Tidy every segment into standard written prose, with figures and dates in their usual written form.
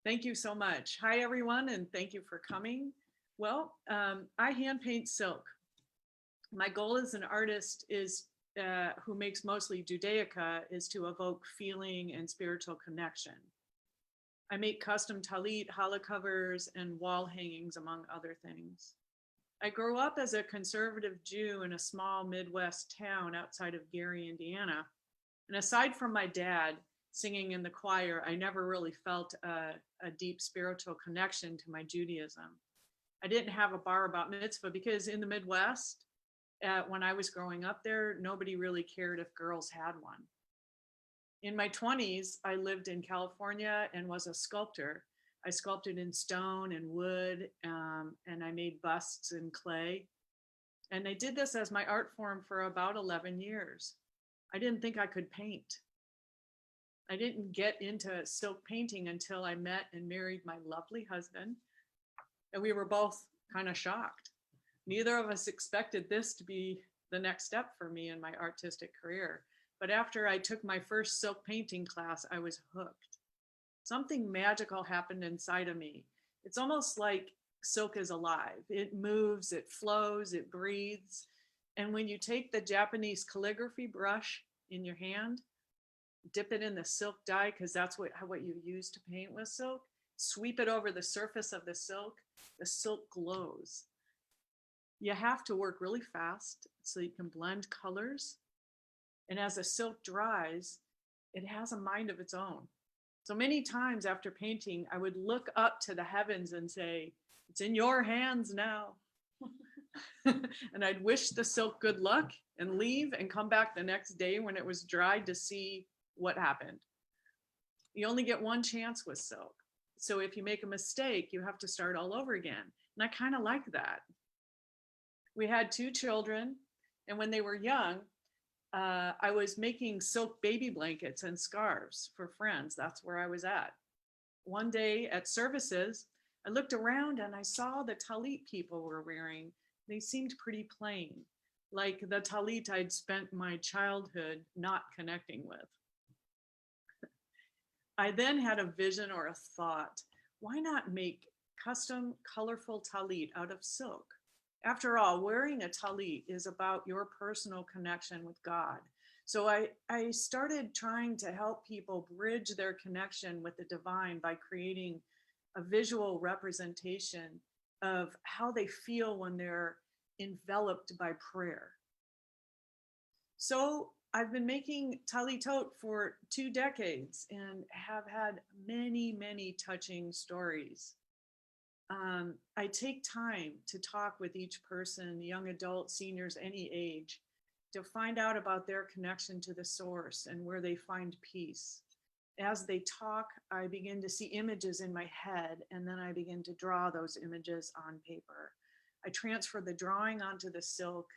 Thank you so much. Hi, everyone, and thank you for coming. Well, I hand paint silk. My goal as an artist is who makes mostly Judaica is to evoke feeling and spiritual connection. I make custom talit, challah covers, and wall hangings, among other things. I grew up as a conservative Jew in a small Midwest town outside of Gary, Indiana. And aside from my dad singing in the choir, I never really felt a deep spiritual connection to my Judaism. I didn't have a bar bat mitzvah because in the Midwest, when I was growing up there, nobody really cared if girls had one. In my 20s, I lived in California and was a sculptor. I sculpted in stone and wood, and I made busts in clay. And I did this as my art form for about 11 years. I didn't think I could paint. I didn't get into silk painting until I met and married my lovely husband. And we were both kind of shocked. Neither of us expected this to be the next step for me in my artistic career. But after I took my first silk painting class, I was hooked. Something magical happened inside of me. It's almost like silk is alive. It moves, it flows, it breathes. And when you take the Japanese calligraphy brush in your hand, dip it in the silk dye, because that's what you use to paint with silk, sweep it over the surface of the silk glows. You have to work really fast so you can blend colors. And as the silk dries, it has a mind of its own. So many times after painting, I would look up to the heavens and say, "It's in your hands now." And I'd wish the silk good luck and leave and come back the next day when it was dried to see what happened. You only get one chance with silk. So if you make a mistake, you have to start all over again. And I kind of like that. We had 2 children, and when they were young, I was making silk baby blankets and scarves for friends. That's where I was at. One day at services, I looked around and I saw the talit people were wearing. They seemed pretty plain, like the talit I'd spent my childhood not connecting with. I then had a vision or a thought. Why not make custom colorful talit out of silk? After all, wearing a talit is about your personal connection with God. So I started trying to help people bridge their connection with the divine by creating a visual representation of how they feel when they're enveloped by prayer. So I've been making talitot for 2 decades and have had many, many touching stories. I take time to talk with each person, young adults, seniors, any age, to find out about their connection to the source and where they find peace. As they talk, I begin to see images in my head, and then I begin to draw those images on paper. I transfer the drawing onto the silk,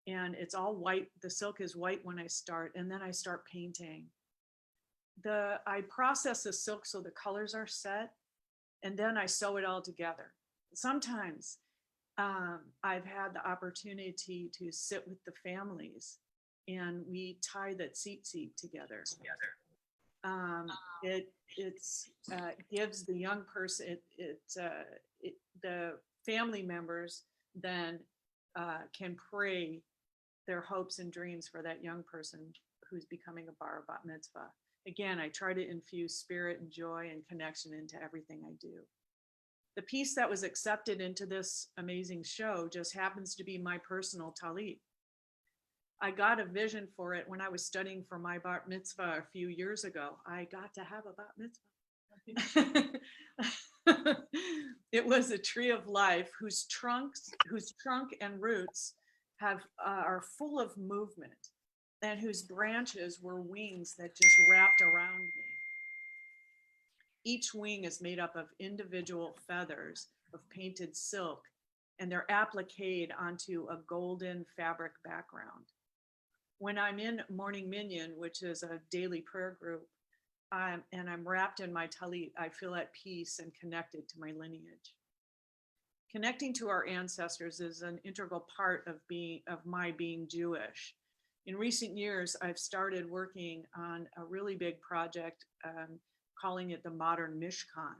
and it's all white. The silk is white when I start, and then I start painting. I process the silk so the colors are set, and then I sew it all together. Sometimes I've had the opportunity to sit with the families and we tie that tzitzit together. It gives the young person, the family members then can pray their hopes and dreams for that young person who's becoming a bar bat mitzvah. Again, I try to infuse spirit and joy and connection into everything I do. The piece that was accepted into this amazing show just happens to be my personal talit. I got a vision for it when I was studying for my bar mitzvah a few years ago. I got to have a bat mitzvah. It was a tree of life whose trunk and roots are full of movement, and whose branches were wings that just wrapped around me. Each wing is made up of individual feathers of painted silk, and they're appliqued onto a golden fabric background. When I'm in Morning Minyan, which is a daily prayer group, and I'm wrapped in my talit, I feel at peace and connected to my lineage. Connecting to our ancestors is an integral part of my being Jewish. In recent years, I've started working on a really big project calling it the modern Mishkan.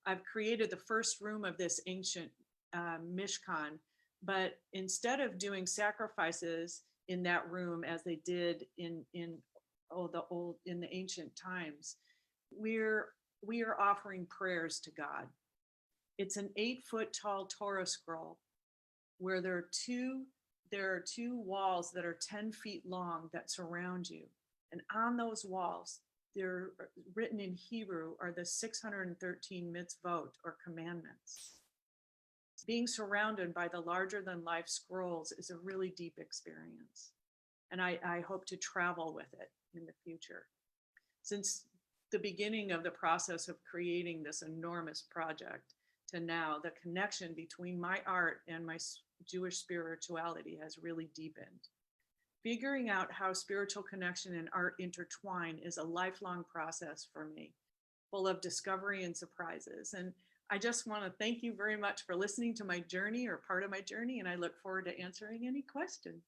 I've created the first room of this ancient Mishkan, but instead of doing sacrifices in that room as they did in the ancient times, we are offering prayers to God. It's an 8-foot tall Torah scroll where there are two walls that are 10 feet long that surround you. And on those walls, they're written in Hebrew, are the 613 mitzvot or commandments. Being surrounded by the larger than life scrolls is a really deep experience. And I hope to travel with it in the future. Since the beginning of the process of creating this enormous project to now, the connection between my art and my Jewish spirituality has really deepened. Figuring out how spiritual connection and art intertwine is a lifelong process for me, full of discovery and surprises. And I just want to thank you very much for listening to my journey or part of my journey, and I look forward to answering any questions.